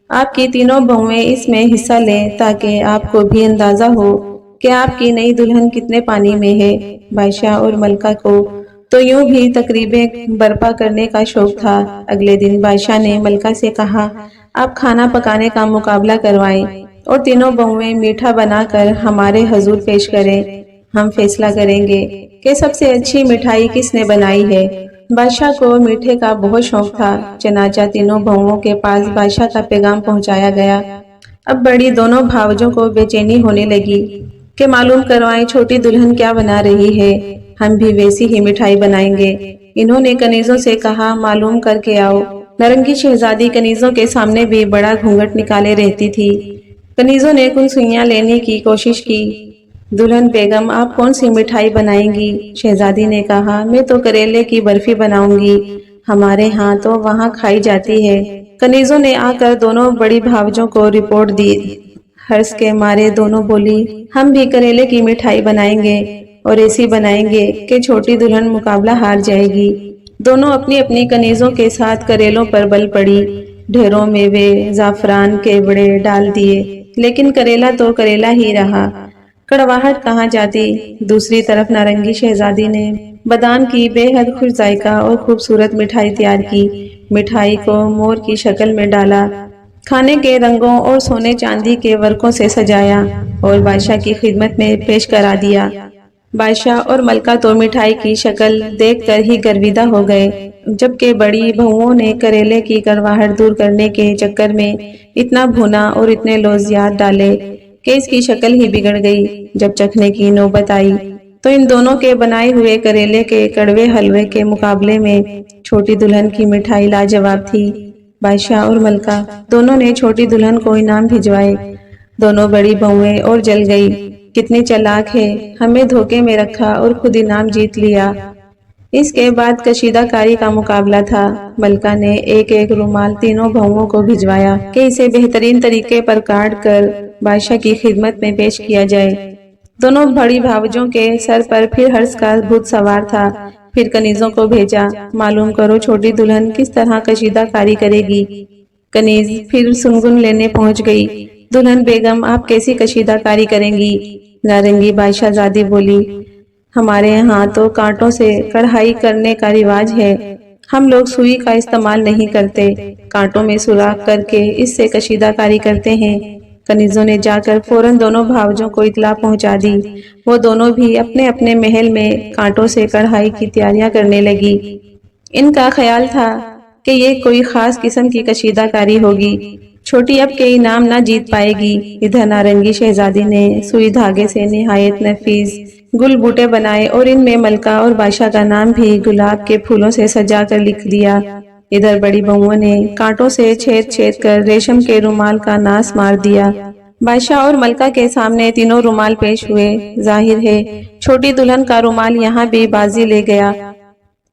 آپ کی تینوں بہویں اس میں حصہ لیں تاکہ آپ کو بھی اندازہ ہو کہ آپ کی نئی دلہن کتنے پانی میں ہے۔ بادشاہ اور ملکہ کو تو یوں بھی تقریبیں برپا کرنے کا شوق تھا۔ اگلے دن بادشاہ نے ملکہ سے کہا، آپ کھانا پکانے کا مقابلہ کروائیں اور تینوں بہویں میٹھا بنا کر ہمارے حضور پیش کریں۔ ہم فیصلہ کریں گے کہ سب سے اچھی مٹھائی کس نے بنائی ہے۔ بادشاہ کو میٹھے کا بہت شوق تھا، چنانچہ تینوں بہوؤں کے پاس بادشاہ کا پیغام پہنچایا گیا۔ اب بڑی دونوں بھاوجوں کو بے چینی ہونے لگی کہ معلوم کروائیں چھوٹی دلہن کیا بنا رہی ہے، ہم بھی ویسی ہی مٹھائی بنائیں گے۔ انہوں نے کنیزوں سے کہا، معلوم کر کے آؤ۔ نارنگی شہزادی کنیزوں کے سامنے بھی بڑا گھونگھٹ نکالے رہتی تھی۔ کنیزوں نے کن سوئیاں لینے کی کوشش کی۔ دلہن بیگم، آپ کون سی مٹھائی بنائیں گی؟ شہزادی نے کہا، میں تو کریلے کی برفی بناؤں گی، ہمارے ہاں تو وہاں کھائی جاتی ہے۔ کنیزوں نے آ کر دونوں بڑی بھاوجوں کو رپورٹ دی۔ ہرس کے مارے دونوں بولی، ہم بھی کریلے کی مٹھائی بنائیں گے اور ایسی بنائیں گے کہ چھوٹی دلہن مقابلہ ہار جائے گی۔ دونوں اپنی اپنی کنیزوں کے ساتھ کریلوں پر بل پڑی، ڈھیروں میوے، زعفران کے بڑے ڈال دیے، لیکن کریلا تو کریلا ہی رہا، کڑواہٹ کہاں جاتی۔ دوسری طرف نارنگی شہزادی نے بادام کی بے حد خوش ذائقہ اور خوبصورت مٹھائی تیار کی۔ مٹھائی کو مور کی شکل میں ڈالا، کھانے کے رنگوں اور سونے چاندی کے ورقوں سے سجایا اور بادشاہ کی خدمت میں پیش کرا دیا۔ بادشاہ اور ملکہ تو مٹھائی کی شکل دیکھ کر ہی گرویدہ ہو گئے، جبکہ بڑی بہوؤں نے کریلے کی کڑواہٹ دور کرنے کے چکر میں اتنا بھونا اور اتنے لوزیات ڈالے کہ اس کی شکل ہی بگڑ گئی۔ جب چکھنے کی نوبت آئی تو ان دونوں کے بنائے ہوئے کریلے کے کڑوے حلوے کے مقابلے میں چھوٹی دلہن کی مٹھائی لاجواب تھی۔ بادشاہ اور ملکہ دونوں نے چھوٹی دلہن کو انعام بھجوائے۔ دونوں بڑی بہویں اور جل گئی، کتنی چالاک ہے، ہمیں دھوکے میں رکھا اور خود انعام جیت لیا۔ اس کے بعد کشیدہ کاری کا مقابلہ تھا۔ ملکہ نے ایک ایک رومال تینوں بہوؤں کو بھجوایا کہ اسے بہترین طریقے پر کاٹ کر بادشاہ کی خدمت میں پیش کیا جائے۔ دونوں بڑی بھاوجوں کے سر پر پھر ہرس کا بھوت سوار تھا۔ پھر کنیزوں کو بھیجا، معلوم کرو چھوٹی دلہن کس طرح کشیدہ کاری کرے گی۔ کنیز پھر سنگن لینے پہنچ گئی، دلہن بیگم آپ کیسی کشیدہ کاری کریں گی؟ نارنگی بادشاہ زادی بولی، ہمارے ہاں تو کانٹوں سے کڑھائی کرنے کا رواج ہے، ہم لوگ سوئی کا استعمال نہیں کرتے، کانٹوں میں سوراخ کر کے اس سے کشیدہ کاری کرتے ہیں۔ کنیزوں نے جا کر فوراً دونوں بھاوجوں کو اطلاع پہنچا دی۔ وہ دونوں بھی اپنے اپنے محل میں کانٹوں سے کڑھائی کی تیاریاں کرنے لگی۔ ان کا خیال تھا کہ یہ کوئی خاص قسم کی کشیدہ کاری ہوگی، چھوٹی اب کے انعام نہ جیت پائے گی۔ ادھر نارنگی شہزادی نے سوئی دھاگے سے نہایت نفیس گل بوٹے بنائے اور ان میں ملکہ اور بادشاہ کا نام بھی گلاب کے پھولوں سے سجا کر لکھ دیا۔ ادھر بڑی بہوؤں نے کانٹوں سے چھید چھید کر ریشم کے رومال کا ناس مار دیا۔ بادشاہ اور ملکہ کے سامنے تینوں رومال پیش ہوئے۔ ظاہر ہے چھوٹی دلہن کا رومال یہاں بھی بازی لے گیا۔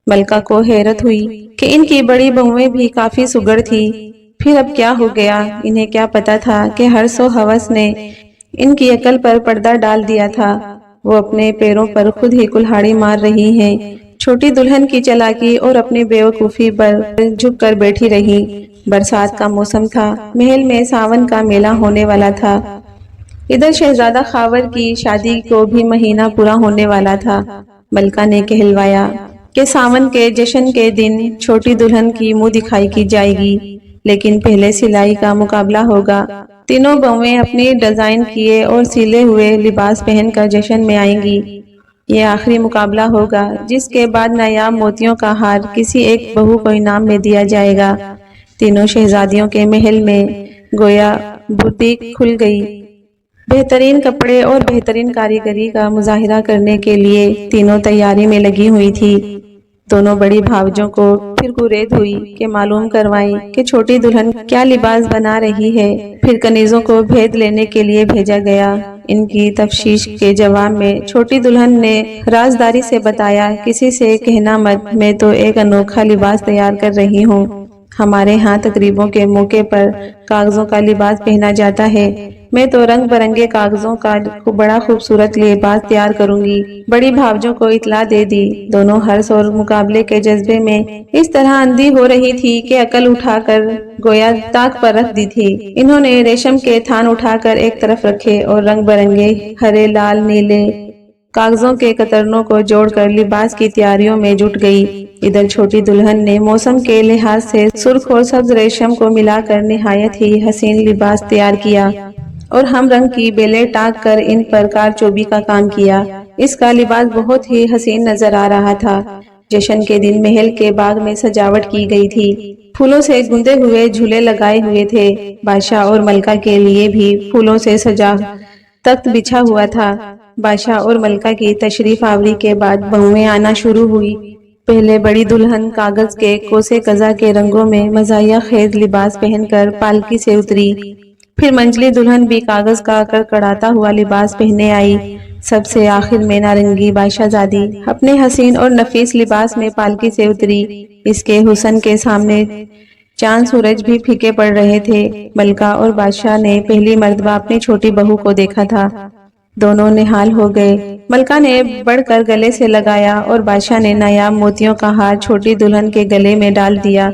ملکہ کو حیرت ہوئی کہ ان کی بڑی بہویں بھی کافی سگڑ تھی۔ پھر اب کیا ہو گیا؟ انہیں کیا پتا تھا کہ ہرس و ہوس نے ان کی عقل پر پردہ ڈال دیا تھا۔ وہ اپنے پیروں پر خود ہی کلہاڑی مار رہی ہیں۔ چھوٹی دلہن کی چالاکی اور اپنی بیوقوفی پر جھک کر بیٹھی رہی۔ برسات کا موسم تھا، محل میں ساون کا میلہ ہونے والا تھا۔ ادھر شہزادہ خاور کی شادی کو بھی مہینہ پورا ہونے والا تھا۔ ملکہ نے کہلوایا کہ ساون کے جشن کے دن چھوٹی دلہن کی منہ دکھائی کی جائے گی، لیکن پہلے سلائی کا مقابلہ ہوگا۔ تینوں بہویں اپنی ڈیزائن کیے اور سلے ہوئے لباس پہن کر جشن میں آئیں گی۔ یہ آخری مقابلہ ہوگا، جس کے بعد نایاب موتیوں کا ہار کسی ایک بہو کو انعام میں دیا جائے گا۔ تینوں شہزادیوں کے محل میں گویا بوتیک کھل گئی۔ بہترین کپڑے اور بہترین کاریگری کا مظاہرہ کرنے کے لیے تینوں تیاری میں لگی ہوئی تھی۔ دونوں بڑی بھاوجوں کو پھر گریز ہوئی کہ معلوم کروائیں کہ چھوٹی دلہن کیا لباس بنا رہی ہے۔ پھر کنیزوں کو بھید لینے کے لیے بھیجا گیا۔ ان کی تفتیش کے جواب میں چھوٹی دلہن نے رازداری سے بتایا، کسی سے کہنا مت، میں تو ایک انوکھا لباس تیار کر رہی ہوں، ہمارے ہاں تقریبوں کے موقع پر کاغذوں کا لباس پہنا جاتا ہے۔ میں تو رنگ برنگے کاغذوں کا بڑا خوبصورت لباس تیار کروں گی۔ بڑی بھاوجوں کو اطلاع دے دی۔ دونوں ہرس اور مقابلے کے جذبے میں اس طرح اندھی ہو رہی تھی کہ عقل اٹھا کر گویا طاق پر رکھ دی تھی۔ انہوں نے ریشم کے تھان اٹھا کر ایک طرف رکھے اور رنگ برنگے ہرے، لال، نیلے کاغذوں کے کترنوں کو جوڑ کر لباس کی تیاریوں میں جٹ گئی۔ ادھر چھوٹی دلہن نے موسم کے لحاظ سے سرخ اور سبز ریشم کو ملا کر نہایت ہی حسین لباس تیار کیا اور ہم رنگ کی بیلیں ٹانک کر ان پر کارچوبی کا کام کیا۔ اس کا لباس بہت ہی حسین نظر آ رہا تھا۔ جشن کے دن محل کے باغ میں سجاوٹ کی گئی تھی۔ پھولوں سے گندے ہوئے جھولے لگائے ہوئے تھے۔ بادشاہ اور ملکہ کے لیے بھی پھولوں سے سجا تخت بچھا ہوا تھا۔ بادشاہ اور ملکہ کی تشریف آوری کے بعد بہوئیں آنا شروع ہوئی۔ پہلے بڑی دلہن کاغذ کے کوسے قزح کے رنگوں میں مزاحیہ خیز لباس پہن کر پالکی سے اتری۔ پھر منجلی دلہن بھی کاغذ کا کڑکڑاتا ہوا لباس پہنے آئی۔ سب سے آخر میں نارنگی بادشاہ زادی اپنے حسین اور نفیس لباس میں پالکی سے اتری۔ اس کے حسن کے سامنے چاند سورج بھی پھیکے پڑ رہے تھے۔ ملکہ اور بادشاہ نے پہلی مرتبہ اپنی چھوٹی بہو کو دیکھا تھا۔ دونوں نہال ہو گئے۔ ملکہ نے بڑھ کر گلے سے لگایا اور بادشاہ نے نایاب موتیوں کا ہار چھوٹی دلہن کے گلے میں ڈال دیا۔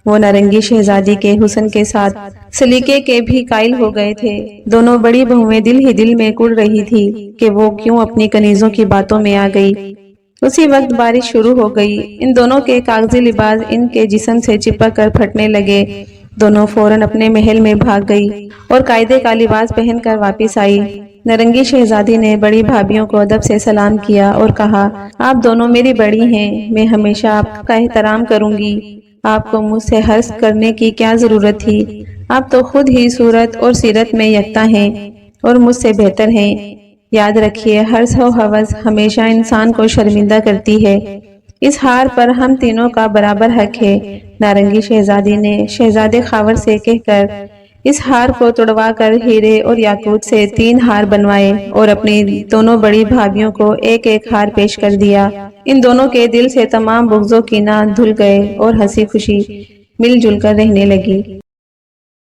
وہ نارنگی شہزادی کے حسن کے ساتھ سلیقے کے بھی قائل ہو گئے تھے۔ دونوں بڑی بہویں دل ہی دل میں کڑ رہی تھی کہ وہ کیوں اپنی کنیزوں کی باتوں میں آ گئی۔ اسی وقت بارش شروع ہو گئی۔ ان دونوں کے کاغذی لباس ان کے جسم سے چپک کر پھٹنے لگے۔ دونوں فوراً اپنے محل میں بھاگ گئی اور قاعدے کا لباس پہن کر واپس آئی۔ نارنگی شہزادی نے بڑی بھابھیوں کو ادب سے سلام کیا اور کہا، آپ دونوں میری بڑی ہیں، میں ہمیشہ آپ کا احترام کروں گی۔ آپ کو مجھ سے حرص کرنے کی کیا ضرورت تھی؟ آپ تو خود ہی صورت اور سیرت میں یکتا ہیں اور مجھ سے بہتر ہیں۔ یاد رکھیے، حرص و ہوس ہمیشہ انسان کو شرمندہ کرتی ہے۔ اس ہار پر ہم تینوں کا برابر حق ہے۔ نارنگی شہزادی نے شہزادے خاور سے کہہ کر اس ہار کو توڑوا کر ہیرے اور یاقوت سے 3 ہار بنوائے اور اپنی دونوں بڑی بھابھیوں کو ایک ایک ہار پیش کر دیا۔ ان دونوں کے دل سے تمام بغض و کینہ دھل گئے اور ہنسی خوشی مل جل کر رہنے لگی۔